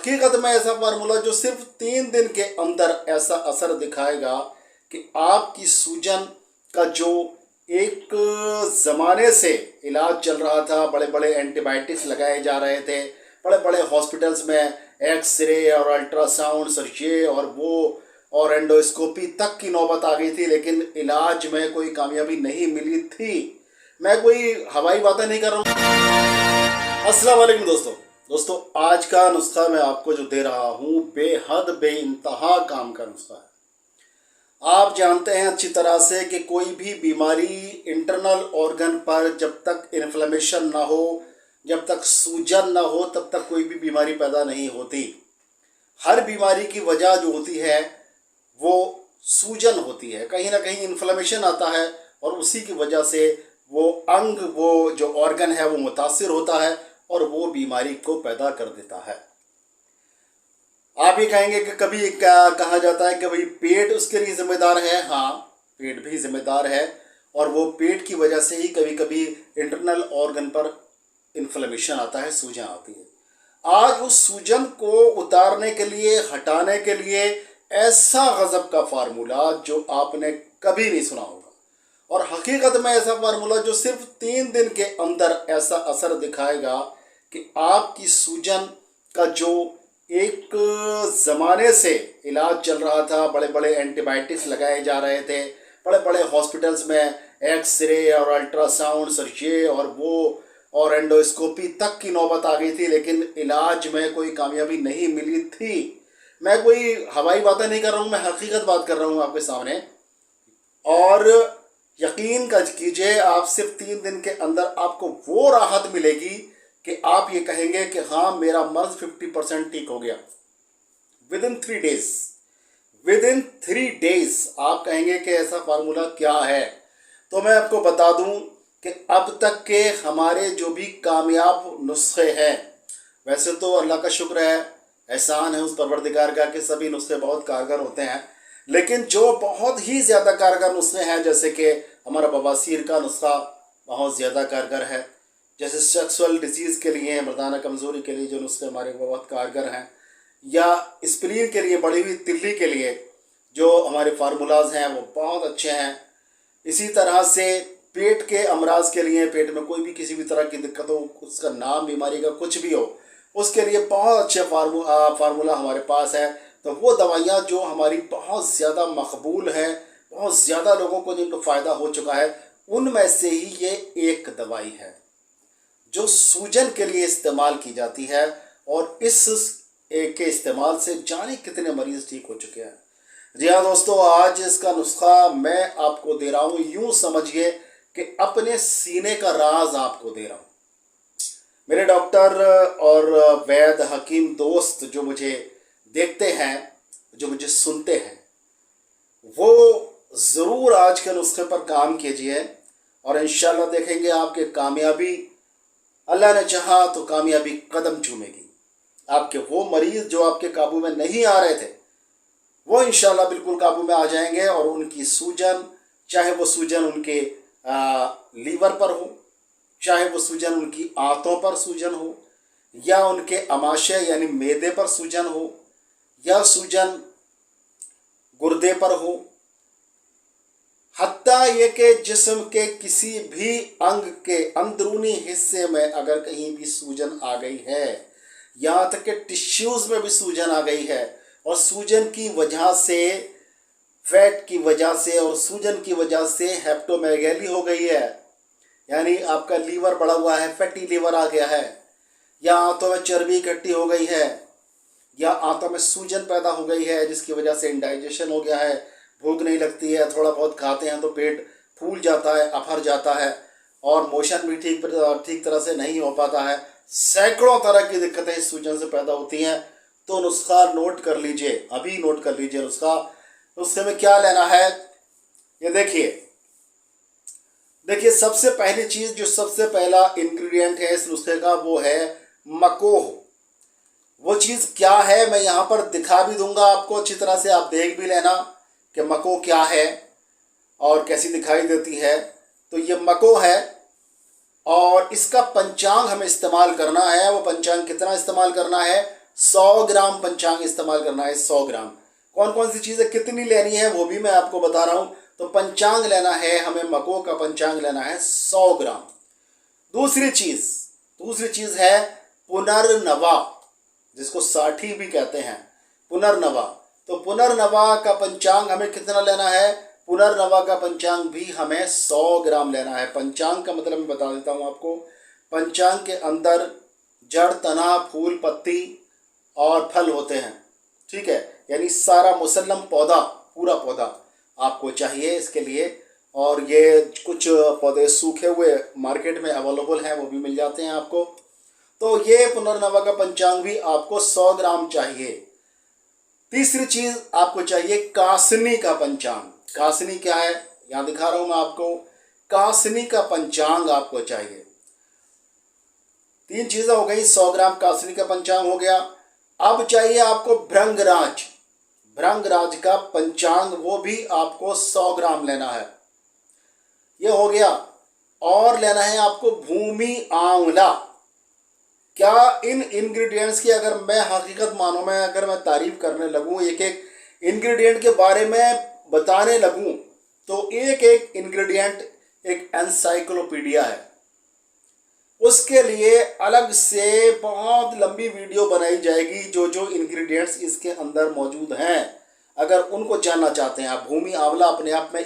हकीकत में ऐसा फार्मूला जो सिर्फ 3 दिन के अंदर ऐसा असर दिखाएगा कि आपकी सूजन का जो एक ज़माने से इलाज चल रहा था, बड़े बड़े एंटीबायोटिक्स लगाए जा रहे थे, बड़े बड़े हॉस्पिटल्स में एक्सरे और अल्ट्रासाउंड सर ये और वो और एंडोस्कोपी तक की नौबत आ गई थी, लेकिन इलाज में कोई कामयाबी नहीं मिली थी। मैं कोई हवाई बातें नहीं कर रहा हूँ। अस्सलाम वालेकुम दोस्तों, आज का नुस्खा मैं आपको जो दे रहा हूँ बेहद बेइंतहा काम का नुस्खा है। आप जानते हैं अच्छी तरह से कि कोई भी बीमारी इंटरनल ऑर्गन पर जब तक इन्फ्लेमेशन ना हो, जब तक सूजन ना हो, तब तक कोई भी बीमारी पैदा नहीं होती। हर बीमारी की वजह जो होती है वो सूजन होती है, कहीं ना कहीं इन्फ्लेमेशन आता है और उसी की वजह से वो अंग, वो जो ऑर्गन है वो मुतासिर होता है और वो बीमारी को पैदा कर देता है। आप ये कहेंगे कि कभी कहा जाता है कि भाई पेट उसके लिए जिम्मेदार है। हाँ, पेट भी जिम्मेदार है और वो पेट की वजह से ही कभी कभी इंटरनल ऑर्गन पर इन्फ्लेमेशन आता है, सूजन आती है। आज उस सूजन को उतारने के लिए, हटाने के लिए ऐसा गजब का फार्मूला जो आपने कभी नहीं सुना होगा, और हकीकत में ऐसा फार्मूला जो सिर्फ 3 दिन के अंदर ऐसा असर दिखाएगा कि आपकी सूजन का जो एक ज़माने से इलाज चल रहा था, बड़े बड़े एंटीबायोटिक्स लगाए जा रहे थे, बड़े बड़े हॉस्पिटल्स में एक्सरे और अल्ट्रासाउंड सर ये और वो और एंडोस्कोपी तक की नौबत आ गई थी, लेकिन इलाज में कोई कामयाबी नहीं मिली थी। मैं कोई हवाई बातें नहीं कर रहा हूँ, मैं हकीकत बात कर रहा हूँ आपके सामने। और यकीन कीजिए, आप सिर्फ 3 दिन के अंदर आपको वो राहत मिलेगी कि आप ये कहेंगे कि हाँ, मेरा मर्ज 50% ठीक हो गया। विदिन 3 डेज आप कहेंगे कि ऐसा फार्मूला क्या है। तो मैं आपको बता दूं कि अब तक के हमारे जो भी कामयाब नुस्खे हैं, वैसे तो अल्लाह का शुक्र है, एहसान है उस परवरदिगार का कि सभी नुस्खे बहुत कारगर होते हैं, लेकिन जो बहुत ही ज़्यादा कारगर नुस्खे हैं, जैसे कि हमारा बवासीर का नुस्खा बहुत ज़्यादा कारगर है, जैसे सेक्सुअल डिजीज़ के लिए, मर्दाना कमज़ोरी के लिए जो नुस्खे हमारे बहुत कारगर हैं, या स्प्लीन के लिए, बढ़ी हुई तिल्ली के लिए जो हमारे फार्मूलाज हैं वो बहुत अच्छे हैं। इसी तरह से पेट के अमराज के लिए, पेट में कोई भी किसी भी तरह की दिक्कत हो, उसका नाम, बीमारी का कुछ भी हो, उसके लिए बहुत अच्छे फार्मूला हमारे पास है। तो वो दवाइयाँ जो हमारी बहुत ज़्यादा मकबूल हैं, बहुत ज़्यादा लोगों को जिनको फ़ायदा हो चुका है, उनमें से ही ये एक दवाई है जो सूजन के लिए इस्तेमाल की जाती है, और इस एक के इस्तेमाल से जाने कितने मरीज़ ठीक हो चुके हैं। जी हाँ दोस्तों, आज इसका नुस्खा मैं आपको दे रहा हूँ, यूँ समझिए कि अपने सीने का राज आपको दे रहा हूँ। मेरे डॉक्टर और वैद हकीम दोस्त जो मुझे देखते हैं, जो मुझे सुनते हैं, वो ज़रूर आज के नुस्खे पर काम कीजिए और इंशाल्लाह देखेंगे आपके कामयाबी, अल्लाह ने चाहा तो कामयाबी कदम चूमेगी। आपके वो मरीज़ जो आपके काबू में नहीं आ रहे थे, वो इंशाल्लाह बिल्कुल काबू में आ जाएंगे, और उनकी सूजन, चाहे वो सूजन उनके लीवर पर हो, चाहे वो सूजन उनकी आंतों पर सूजन हो, या उनके अमाशय यानी मैदे पर सूजन हो, या सूजन गुर्दे पर हो, हत्ता ये कि जिस्म के किसी भी अंग के अंदरूनी हिस्से में अगर कहीं भी सूजन आ गई है, यहाँ तक कि टिश्यूज़ में भी सूजन आ गई है, और सूजन की वजह से, फैट की वजह से और सूजन की वजह से हेप्टोमेगैली हो गई है, यानी आपका लीवर बढ़ा हुआ है, फैटी लीवर आ गया है, या आंतों में चर्बी इकट्ठी हो गई है, या आंतों में सूजन पैदा हो गई है जिसकी वजह से इंडाइजेशन हो गया है, भूख नहीं लगती है, थोड़ा बहुत खाते हैं तो पेट फूल जाता है, अफर जाता है, और मोशन भी ठीक तरह से नहीं हो पाता है। सैकड़ों तरह की दिक्कतें इस सूजन से पैदा होती हैं। तो नुस्खा नोट कर लीजिए, अभी नोट कर लीजिए नुस्खे में क्या लेना है। ये देखिए सबसे पहली चीज़, जो सबसे पहला इंग्रेडिएंट है इस नुस्खे का, वो है मकोह। वो चीज़ क्या है मैं यहाँ पर दिखा भी दूंगा आपको, अच्छी तरह से आप देख भी लेना कि मकोह क्या है और कैसी दिखाई देती है। तो ये मकोह है, और इसका पंचांग हमें इस्तेमाल करना है। वो पंचांग कितना इस्तेमाल करना है, 100 ग्राम पंचांग इस्तेमाल करना है, 100 ग्राम। कौन कौन सी चीज़ें कितनी लेनी है वो भी मैं आपको बता रहा हूँ। तो पंचांग लेना है हमें, मको का पंचांग लेना है 100 ग्राम। दूसरी चीज़ है पुनर्नवा, जिसको साठी भी कहते हैं, पुनर्नवा। तो पुनर्नवा का पंचांग हमें कितना लेना है? पुनर्नवा का पंचांग भी हमें 100 ग्राम लेना है। पंचांग का मतलब मैं बता देता हूँ आपको। पंचांग के अंदर जड़, तना, फूल, पत्ती और फल होते हैं, ठीक है, यानी सारा मुसल्लम पौधा, पूरा पौधा आपको चाहिए इसके लिए। और ये कुछ पौधे सूखे हुए मार्केट में अवेलेबल हैं, वो भी मिल जाते हैं आपको। तो ये पुनर्नवा का पंचांग भी आपको 100 ग्राम चाहिए। तीसरी चीज आपको चाहिए कासनी का पंचांग। कासनी क्या है, यहां दिखा रहा हूं मैं आपको। कासनी का पंचांग आपको चाहिए। 3 चीजें हो गई, 100 ग्राम कासनी का पंचांग हो गया। अब चाहिए आपको भृंगराज। भृंगराज का पंचांग, वो भी आपको 100 ग्राम लेना है, ये हो गया। और लेना है आपको भूमि आंवला। क्या इन इंग्रेडिएंट्स की अगर मैं हकीकत मानो, मैं अगर मैं तारीफ करने लगूं, एक एक इंग्रेडिएंट के बारे में बताने लगूं, तो एक एक इंग्रेडिएंट एक एनसाइक्लोपीडिया है। उसके लिए अलग से बहुत लंबी वीडियो बनाई जाएगी, जो जो इंग्रेडिएंट्स इसके अंदर मौजूद हैं, अगर उनको जानना चाहते हैं आप। भूमि आंवला अपने आप में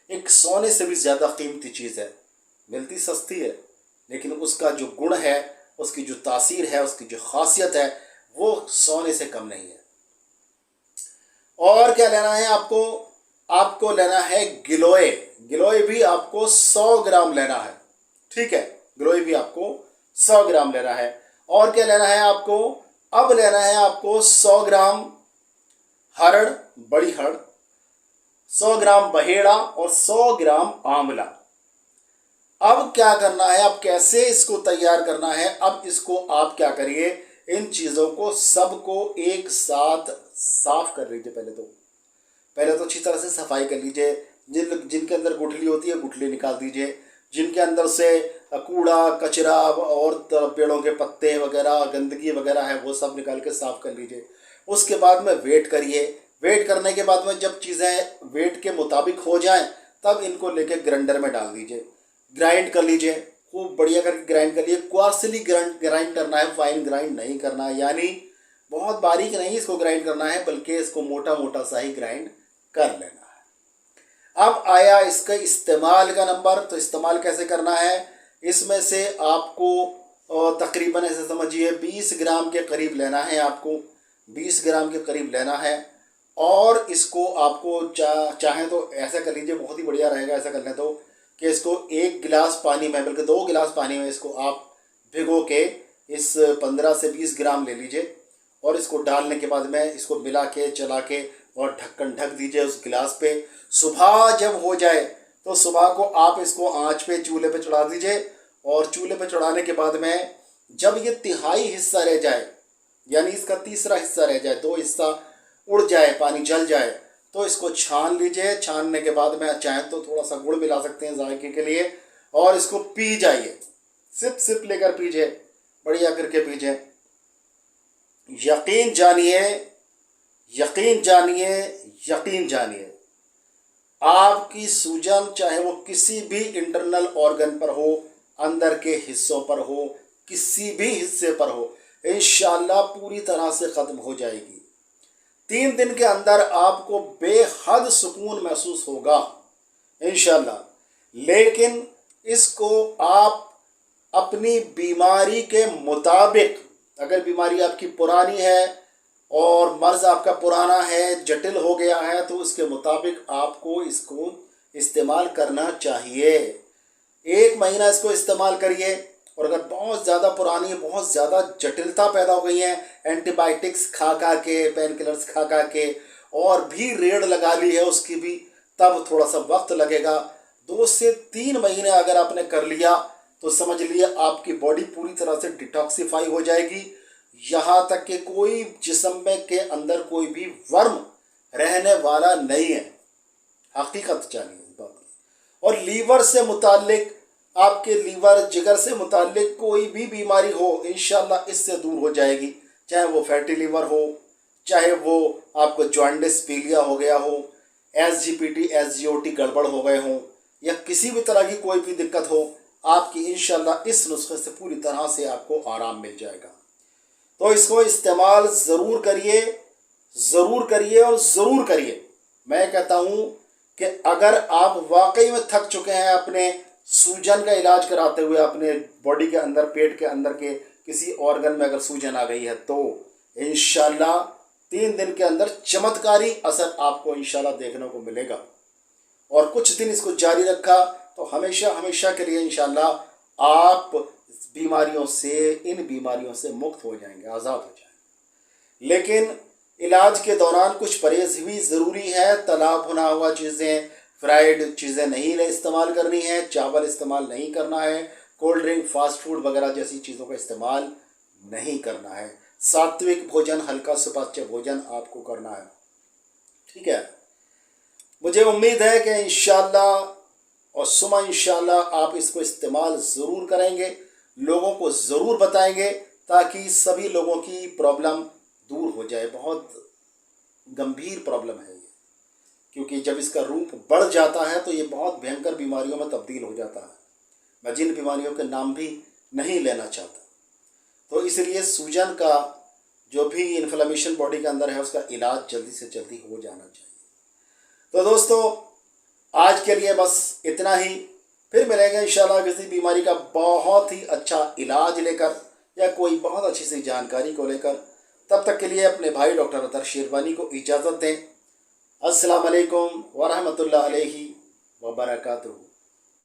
एक सोने से भी ज़्यादा कीमती चीज़ है। मिलती सस्ती है, लेकिन उसका जो गुण है, उसकी जो तासीर है, उसकी जो खासियत है, वो सोने से कम नहीं है। और क्या लेना है आपको? आपको लेना है गिलोय। गिलोय भी आपको 100 ग्राम लेना है, ठीक है, गिलोय भी आपको 100 ग्राम लेना है। और क्या लेना है आपको? अब लेना है आपको 100 ग्राम हरड़, बड़ी हरड़, 100 ग्राम बहेड़ा और 100 ग्राम आंवला। अब क्या करना है, अब कैसे इसको तैयार करना है? अब इसको आप क्या करिए, इन चीज़ों को सबको एक साथ साफ कर लीजिए। पहले तो अच्छी तरह से सफाई कर लीजिए। जिनके अंदर गुठली होती है, गुठली निकाल दीजिए। जिनके अंदर से कूड़ा कचरा और पेड़ों के पत्ते वगैरह, गंदगी वगैरह है, वो सब निकाल के साफ कर लीजिए। उसके बाद में वेट करिए। वेट करने के बाद में जब चीज़ें वेट के मुताबिक हो जाएं, तब इनको लेके ग्राइंडर में डाल दीजिए, ग्राइंड कर लीजिए, खूब बढ़िया करके ग्राइंड कर लीजिए। क्वार्सली ग्राइंड करना है, फाइन ग्राइंड नहीं करना है, यानी बहुत बारीक नहीं इसको ग्राइंड करना है, बल्कि इसको मोटा मोटा सा ही ग्राइंड कर लेना है। अब आया इसका इस्तेमाल का नंबर। तो इस्तेमाल कैसे करना है? इसमें से आपको तकरीबन ऐसे समझिए 20 ग्राम के करीब लेना है, आपको 20 ग्राम के करीब लेना है। और इसको आपको चाहें तो ऐसा कर लीजिए, बहुत ही बढ़िया रहेगा ऐसा कर लें तो, कि इसको 1 गिलास पानी में, बल्कि 2 गिलास पानी में इसको आप भिगो के इस 15 से 20 ग्राम ले लीजिए। और इसको डालने के बाद में इसको मिला के, चला के और ढक्कन ढक दीजिए उस गिलास पे। सुबह जब हो जाए तो सुबह को आप इसको आंच पे, चूल्हे पे चढ़ा दीजिए। और चूल्हे पे चढ़ाने के बाद में जब ये तिहाई हिस्सा रह जाए, यानी इसका तीसरा हिस्सा रह जाए, 2 हिस्सा उड़ जाए, पानी जल जाए, तो इसको छान लीजिए। छानने के बाद में चाहें तो थोड़ा सा गुड़ मिला सकते हैं जायके के लिए, और इसको पी जाइए। सिप सिप लेकर पीजिए, बढ़िया करके पीजिए। यकीन जानिए, यकीन जानिए, यकीन जानिए, आपकी सूजन चाहे वो किसी भी इंटरनल ऑर्गन पर हो, अंदर के हिस्सों पर हो, किसी भी हिस्से पर हो, इंशाअल्लाह पूरी तरह से ख़त्म हो जाएगी। 3 दिन के अंदर आपको बेहद सुकून महसूस होगा इंशाअल्लाह। लेकिन इसको आप अपनी बीमारी के मुताबिक, अगर बीमारी आपकी पुरानी है और मर्ज़ आपका पुराना है, जटिल हो गया है, तो उसके मुताबिक आपको इसको इस्तेमाल करना चाहिए। 1 महीना इसको इस्तेमाल करिए। और अगर बहुत ज़्यादा पुरानी, बहुत ज़्यादा जटिलता पैदा हो गई है, एंटीबायोटिक्स खा के, पेन किलर्स खा के, और भी रेड लगा ली है उसकी भी, तब थोड़ा सा वक्त लगेगा। 2 से 3 महीने अगर आपने कर लिया तो समझ लिए आपकी बॉडी पूरी तरह से डिटॉक्सिफाई हो जाएगी। यहाँ तक कि कोई जिस्म में के अंदर कोई भी वर्म रहने वाला नहीं है। हकीकत जानिए इस बात की। और लीवर से मुतालिक, आपके लीवर जिगर से मुतालिक कोई भी बीमारी हो, इंशाल्लाह इससे दूर हो जाएगी। चाहे वो फैटी लीवर हो, चाहे वो आपको जॉइंटिस पीलिया हो गया हो, एसजीपीटी एसजीओटी गड़बड़ हो गए हों, या किसी भी तरह की कोई भी दिक्कत हो, आपकी इंशाल्लाह इस नुस्खे से पूरी तरह से आपको आराम मिल जाएगा। तो इसको इस्तेमाल ज़रूर करिए, ज़रूर करिए और ज़रूर करिए। मैं कहता हूँ कि अगर आप वाकई में थक चुके हैं अपने सूजन का इलाज कराते हुए, अपने बॉडी के अंदर, पेट के अंदर के किसी ऑर्गन में अगर सूजन आ गई है, तो इंशाल्लाह 3 दिन के अंदर चमत्कारी असर आपको इंशाल्लाह देखने को मिलेगा। और कुछ दिन इसको जारी रखा तो हमेशा हमेशा के लिए इंशाल्लाह आप इन बीमारियों से मुक्त हो जाएंगे, आज़ाद हो जाएंगे। लेकिन इलाज के दौरान कुछ परहेज भी ज़रूरी है। तला भुना हुआ चीज़ें, फ्राइड चीज़ें नहीं इस्तेमाल करनी है, चावल इस्तेमाल नहीं करना है, कोल्ड ड्रिंक, फास्ट फूड वगैरह जैसी चीज़ों का इस्तेमाल नहीं करना है। सात्विक भोजन, हल्का सुपाच्य भोजन आपको करना है, ठीक है। मुझे उम्मीद है कि इंशाल्लाह और सुमा इंशाल्लाह आप इसको इस्तेमाल ज़रूर करेंगे, लोगों को ज़रूर बताएंगे, ताकि सभी लोगों की प्रॉब्लम दूर हो जाए। बहुत गंभीर प्रॉब्लम है ये, क्योंकि जब इसका रूप बढ़ जाता है तो ये बहुत भयंकर बीमारियों में तब्दील हो जाता है। मैं जिन बीमारियों के नाम भी नहीं लेना चाहता। तो इसलिए सूजन का जो भी इन्फ्लेमेशन बॉडी के अंदर है, उसका इलाज जल्दी से जल्दी हो जाना चाहिए। तो दोस्तों, आज के लिए बस इतना ही। फिर मिलेंगे इंशाल्लाह किसी बीमारी का बहुत ही अच्छा इलाज लेकर, या कोई बहुत अच्छी सी जानकारी को लेकर। तब तक के लिए अपने भाई डॉक्टर अतर शेरवानी को इजाज़त दें। अस्सलाम वालेकुम व रहमतुल्लाहि व बरकातुहू।